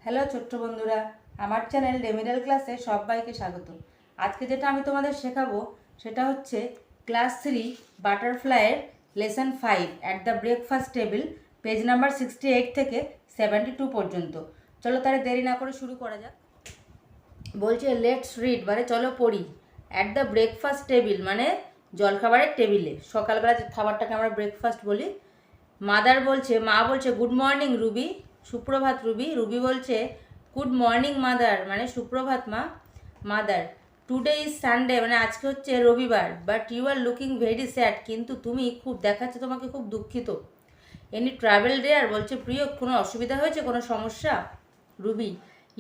Hello ছোট্ট বন্ধুরা, আমার চ্যানেল ডেমিডাল ক্লাসে সবাইকে স্বাগত। আজকে যেটা আমি তোমাদের শেখাবো সেটা হচ্ছে ক্লাস 3 বাটারফ্লাইয়ের lesson 5 at the breakfast table, page number 68 থেকে 72 পর্যন্ত। চলো তাহলে দেরি না করে শুরু করা যাক। বলছে লেটস রিড, মানে চলো পড়ি। অ্যাট দ্য ব্রেকফাস্ট টেবিল মানে জলখাবারের টেবিলে, সকালবেলা যে খাবারটাকে আমরা ব্রেকফাস্ট বলি। মা বলছে গুড মর্নিং রুবি, সুপ্রভাত রুবি। রুবি বলছে গুড মর্নিং মাদার, মানে সুপ্রভাত মা। মাদার, টুডে ইজ সানডে, মানে আজকে হচ্ছে রবিবার, but you are looking very sad, কিন্তু তুমি খুব দেখাচ্ছে তোমাকে খুব দুঃখিত। এনি ট্রাভেল ডেয়ার, বলছে প্রিয় কোনো অসুবিধা হয়েছে, কোনো সমস্যা? রুবি,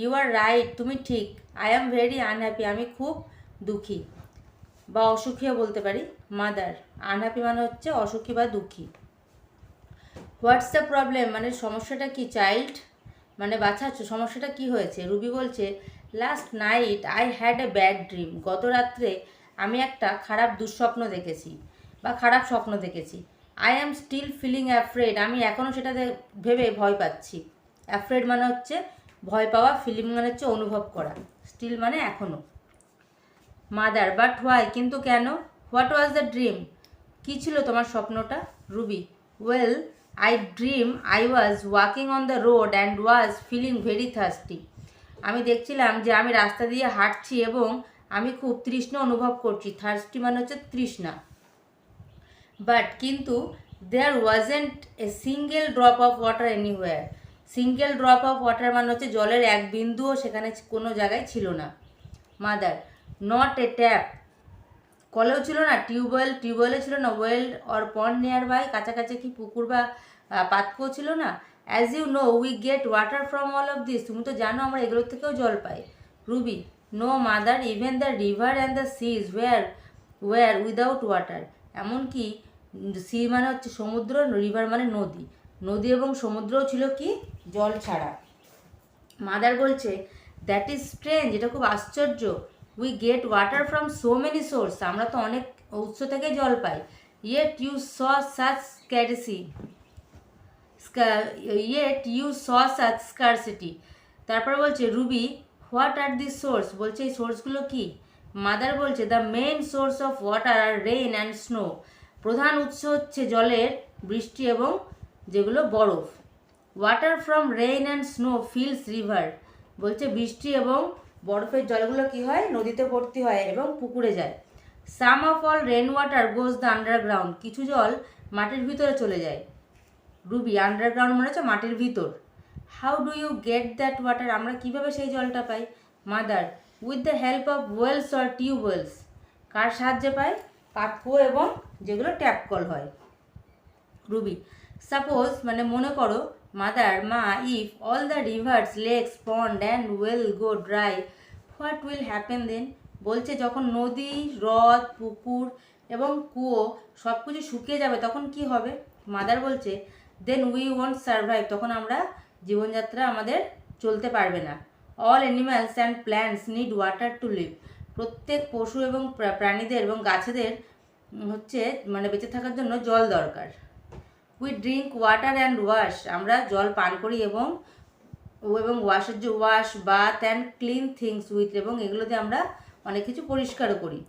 ইউ আর রাইট, তুমি ঠিক। আই অ্যাম ভেরি আনহ্যাপি, আমি খুব দুঃখী বা অসুখীও বলতে পারি। মাদার, আনহ্যাপি মানে হচ্ছে অসুখী বা দুঃখী। হোয়াটস দ্য প্রবলেম, মানে সমস্যাটা কি? চাইল্ড, মানে বাচ্চা, সমস্যাটা কি হয়েছে? রুবি বলছে last night I had a bad dream, গত রাত্রে আমি একটা খারাপ দুঃস্বপ্ন দেখেছি বা খারাপ স্বপ্ন দেখেছি। I am still feeling afraid, আমি এখনও সেটাতে ভেবে ভয় পাচ্ছি। অ্যাফ্রেড মানে হচ্ছে ভয় পাওয়া, ফিলিং মানে হচ্ছে অনুভব করা, স্টিল মানে এখনও। মাদার, বাট হোয়াই, কিন্তু কেন? হোয়াট ওয়াজ দ্য ড্রিম, কী ছিল তোমার স্বপ্নটা? Ruby, well I dream I was walking on the road and was feeling very thirsty, আমি দেখছিলাম যে আমি রাস্তা দিয়ে হাঁটছি এবং আমি খুব তৃষ্ণা অনুভব করছি। থার্স্টি মানে হচ্ছে তৃষ্ণা। বাট কিন্তু there wasn't a single drop of water anywhere, single drop of water মানে হচ্ছে জলের এক বিন্দুও সেখানে কোনো জায়গায় ছিল না। মাদার, নট এ ট্যাপ, কলেও ছিল না, টিউবওয়েলে ছিল না, well or pond near by, কাছাকাছি কি পুকুর বা পাতকুয়ো ছিল না। As you know we get water from all of this, তুমি তো জানো আমরা এগুলোর থেকেও জল পাই। Ruby, no mother, even the river and the seas are without water, এমনকি সি মানে হচ্ছে সমুদ্র, রিভার মানে নদী, নদী এবং সমুদ্রও ছিল কি জল ছাড়া। মাদার বলছে দ্যাট ইজ স্ট্রেঞ্জ, এটা খুব আশ্চর্য। We get water from so many source, আমরা তো অনেক উৎস থেকে জল পাই। Yet you see such scarcy, scarcity. তারপর বলছে Ruby, what are the source, বলছে এই সোর্সগুলো কি? মাদার বলছে the main source of water are rain and snow, প্রধান উৎস হচ্ছে জলের বৃষ্টি এবং যেগুলো বরফ। Water from rain and snow fills river, বলছে বৃষ্টি এবং বরফের জলগুলো কি হয়, নদীতে ভর্তি হয় এবং পুকুরে যায়। Some of all rain water goes the underground, কিছু জল মাটির ভিতরে চলে যায়। রুবি, আন্ডারগ্রাউন্ড মানে হচ্ছে মাটির ভিতর। How do you get that water, আমরা কিভাবে সেই জলটা পাই? Mother, with the help of wells or tubewells, কার সাহায্যে পাই? পাতকুয়ো এবং যেগুলো ট্যাপ কল হয়। রুবি, সাপোজ মানে মনে করো, মাদার মা, if all the rivers lakes pond and well go dry, what will happen then, বলছে যখন নদী, হ্রদ, পুকুর এবং কুয়ো সব কিছু শুকিয়ে যাবে তখন কি হবে? মাদার বলছে দেন উই ওয়ন্ট সার্ভাইভ, তখন আমরা জীবনযাত্রা আমাদের চলতে পারবে না। All animals and plants need water to live, প্রত্যেক পশু এবং প্রাণীদের এবং গাছেদের হচ্ছে মানে বেঁচে থাকার জন্য জল দরকার। We drink water and wash, আমরা জল পান করি এবং ওয়াশের যে wash, bath and clean things with, এবং এগুলোতে আমরা অনেক কিছু পরিষ্কারও করি।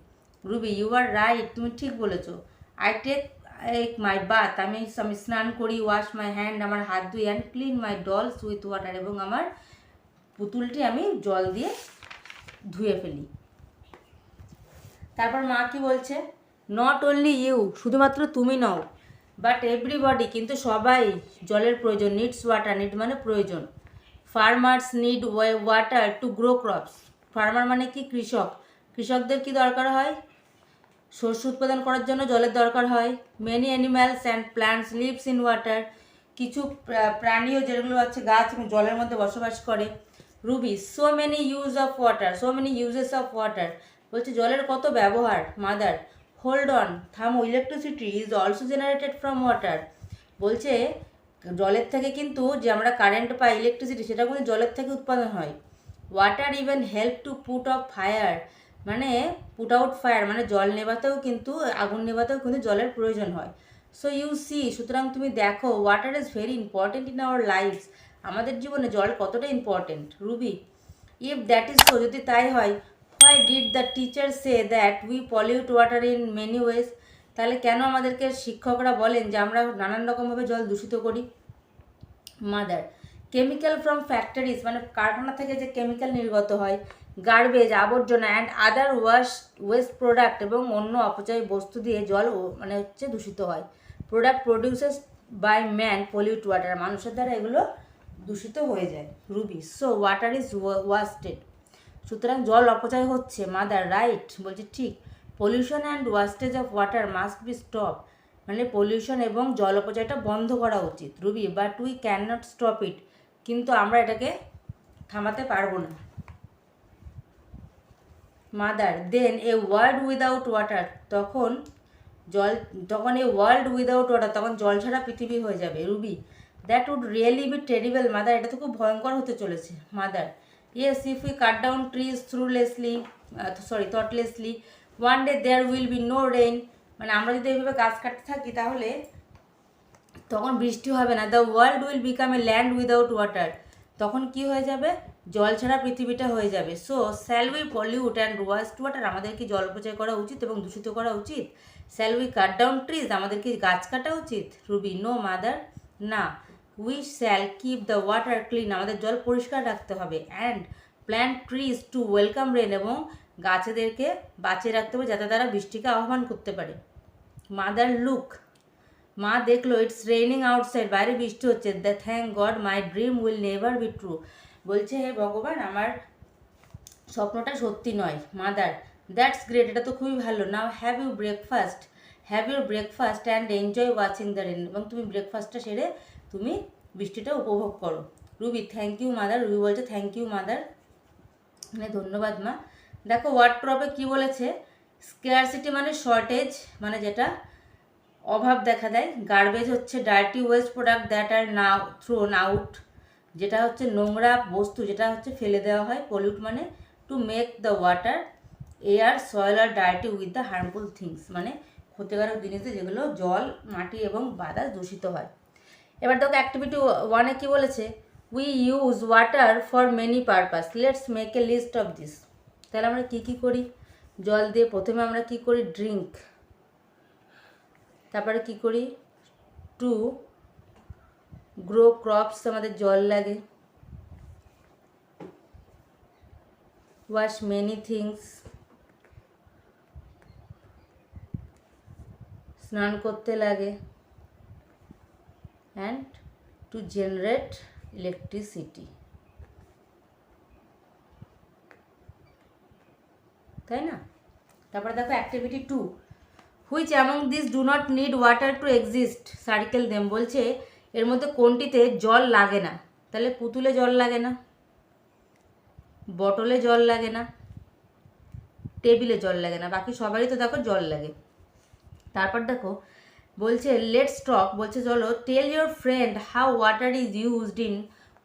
রুবি, ইউ আর রাইট, তুমি ঠিক বলেছো। আই টেক মাই বাথ, আমি স্নান করি, ওয়াশ মাই হ্যান্ড, আমার হাত ধুই, and clean my dolls with water, এবং আমার পুতুলটি আমি জল দিয়ে ধুয়ে ফেলি। তারপর মা কি বলছে? নট অনলি ইউ, শুধুমাত্র তুমি নও, বাট এভরিবডি, কিন্তু সবাই জলের প্রয়োজন। নিডস ওয়াটার, নিড মানে প্রয়োজন। Farmers need water to grow crops, farmer মানে কি কৃষক, কৃষকদের কি দরকার হয়? শস্য উৎপাদন করার জন্য জলের দরকার হয়। Many animals and plants lives in water, কিছু প্রাণীও যেগুলো আছে গাছ এবং জলের মধ্যে বসবাস করে। Ruby, so many use of water, so many uses of water, বলছে জলের কত ব্যবহার। মাদার, হোল্ড অন, থামো, electricity is also generated from water, বলছে জলের থেকে কিন্তু যে আমরা কারেন্ট পাই, ইলেকট্রিসিটি, সেটা কিন্তু জলের থেকে উৎপাদন হয়। Water even help to put off fire, মানে পুট আউট ফায়ার মানে জল নেভাতেও কিন্তু, আগুন নেভাতেও কিন্তু জলের প্রয়োজন হয়। সো ইউ সি, সুতরাং তুমি দেখো, water is very important in our lifes, আমাদের জীবনে জল কতটা important. Ruby, if that is so, যদি তাই হয়, why did the teacher say that we pollute water in many ways, তাহলে কেন আমাদেরকে শিক্ষকরা বলেন যে আমরা নানান রকমভাবে জল দূষিত করি। মাদার, কেমিক্যাল ফ্রম ফ্যাক্টরিজ, মানে কারখানা থেকে যে কেমিক্যাল নির্গত হয়, গার্বেজ আবর্জনা অ্যান্ড আদার ওয়েস্ট প্রোডাক্ট, এবং অন্য অপচয় বস্তু দিয়ে জল মানে হচ্ছে দূষিত হয়। Product produces by man pollute water, মানুষের দ্বারা এগুলো দূষিত হয়ে যায়। Ruby, so water is wasted, সুতরাং জল অপচয় হচ্ছে। মাদার, রাইট, বলছে ঠিক। Pollution and wastage of water must be stop, মানে পলিউশন এবং জল অপচয়টা বন্ধ করা উচিত। Ruby, but we can not stop it, কিন্তু আমরা এটাকে থামাতে পারবো না। Mother, then a world without water, তখন এ ওয়ার্ল্ড উইদাউট ওয়াটার, তখন জল ছাড়া পৃথিবী হয়ে যাবে। Ruby, that would really be terrible. Mother, এটা তো খুব ভয়ঙ্কর হতে চলেছে। Mother, yes, if we cut down trees thoughtlessly, one day there will be no rain, মানে আমরা যদি এইভাবে গাছ কাটতে থাকি তাহলে তখন বৃষ্টি হবে না। The world will become a land without water, তখন কি হয়ে যাবে, জল ছাড়া পৃথিবীটা হয়ে যাবে। So shall we pollute and waste water, আমাদের কি জল অপচয় করা উচিত এবং দূষিত করা উচিত? Shall we cut down trees, আমাদের কি গাছ কাটা উচিত? রুবি, নো মাদার, না। We shall keep the water clean, আমাদের জল পরিষ্কার রাখতে হবে। And plant trees to welcome rain, এবং গাছেদেরকে বাঁচিয়ে রাখতে হবে যাতে তারা বৃষ্টিকে আহ্বান করতে পারে। মাদার, লুক, মা দেখলো, ইটস রেইনিং আউটসাইড, বাইরে বৃষ্টি হচ্ছে। The thank god my dream will never be true, বলছে হে ভগবান, আমার স্বপ্নটা সত্যি নয়। মাদার, দ্যাটস গ্রেট, এটা তো খুবই ভালো। Now have your breakfast and enjoy watching the rain, এবং তুমি ব্রেকফাস্টটা সেরে তুমি বৃষ্টিটা উপভোগ করো। Ruby, thank you mother, Ruby বলছে থ্যাংক ইউ মাদার, মানে ধন্যবাদ মা। দেখো ওয়ার্ডট্রপে কি বলেছে, স্কেয়ারসিটি মানে শর্টেজ, মানে যেটা অভাব দেখা দেয়। গার্বেজ হচ্ছে dirty waste product that are now thrown out, যেটা হচ্ছে নোংরা বস্তু যেটা হচ্ছে ফেলে দেওয়া হয়। পলিউট মানে to make the water, air, soil আর dirty with the harmful things, মানে ক্ষতিকারক জিনিসে যেগুলো জল, মাটি এবং বাতাস দূষিত হয়। এবার দেখো অ্যাক্টিভিটি 1-এ কী বলেছে, we use water for many purpose, let's make a list of this. তাহলে আমরা কী কী করি জল দিয়ে? প্রথমে আমরা কী করি, ড্রিঙ্ক, তারপরে কী করি, টু গ্রো ক্রপস, আমাদের জল লাগে। ওয়াশ মেনি থিংস, স্নান করতে লাগে। অ্যান্ড টু জেনারেট ইলেকট্রিসিটি, তাই না? তারপরে দেখো activity 2, which among this do not need water two exist, circle them, বলছে এর মধ্যে কোনটিতে জল লাগে না। তাহলে পুতুলে জল লাগে না, বটলে জল লাগে না, টেবিলে জল লাগে না, বাকি সবারই তো দেখো জল লাগে। তারপর দেখো বলছে লেটস টক, বলছে চলো tell your friend how water is used in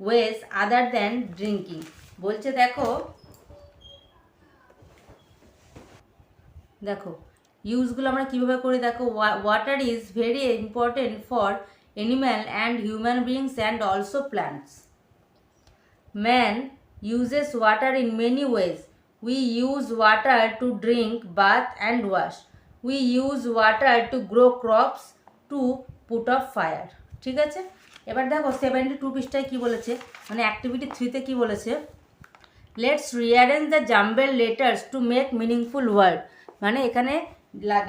ways other than drinking, বলছে দেখো ইউজগুলো আমরা কীভাবে করি। দেখো water is very important for animal and human beings and also plants. Man uses water in many ways. We use water to drink, bath and wash. We use water to grow crops, to put up fire. ঠিক আছে, এবার দেখো 72 পৃষ্ঠায় কী বলেছে, মানে activity 3-তে কী বলেছে, let's rearrange the jumbled letters to make meaningful word, মানে এখানে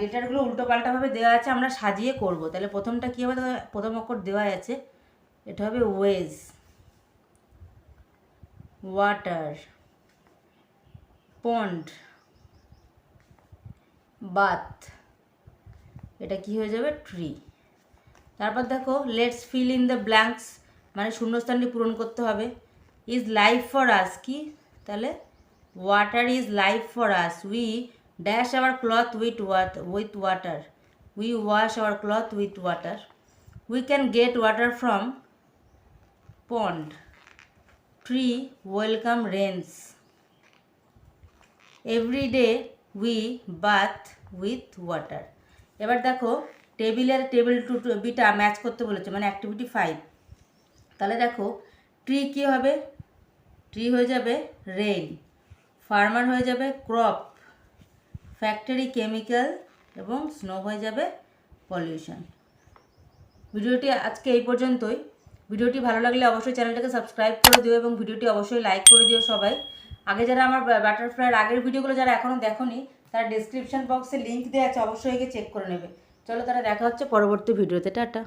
লেটারগুলো উল্টোপাল্টাভাবে দেওয়া আছে, আমরা সাজিয়ে করব। তাহলে প্রথমটা কী হবে, প্রথম অক্ষর দেওয়া আছে, এটা হবে ওয়েজ, ওয়াটার, পন্ড, বাথ, এটা কি হয়ে যাবে, ট্রি। তারপর দেখো let's fill in the blanks, মানে শূন্যস্থানটি পূরণ করতে হবে। ইজ লাইফ ফর আস, কি, তাহলে water is life for us. We dash our cloth with water, we wash our cloth with water. We can get water from pond, tree welcome rains. Every day we bath with water. এবার দেখো table two beta match করতে বলেছে, মানে activity 5। তাহলে দেখো tree কী হবে? Tree হয়ে যাবে রেইন, ফার্মার হয়ে যাবে ক্রপ, ফ্যাক্টরি কেমিক্যাল এবং স্নো হয়ে যাবে পলিউশন। ভিডিওটি আজকে এই পর্যন্তই। ভিডিওটি ভালো লাগলে অবশ্যই চ্যানেলটাকে সাবস্ক্রাইব করে দিও এবং ভিডিওটি অবশ্যই লাইক করে দিও সবাই। আগে যারা আমার বাটারফ্লাইয়ের আগের ভিডিওগুলো যারা এখনও দেখোনি তারা ডিসক্রিপশন বক্সে লিঙ্ক দেওয়া আছে, অবশ্যই গিয়ে চেক করে নেবে। চলো তারা দেখা হচ্ছে পরবর্তী ভিডিওতে। টাটা।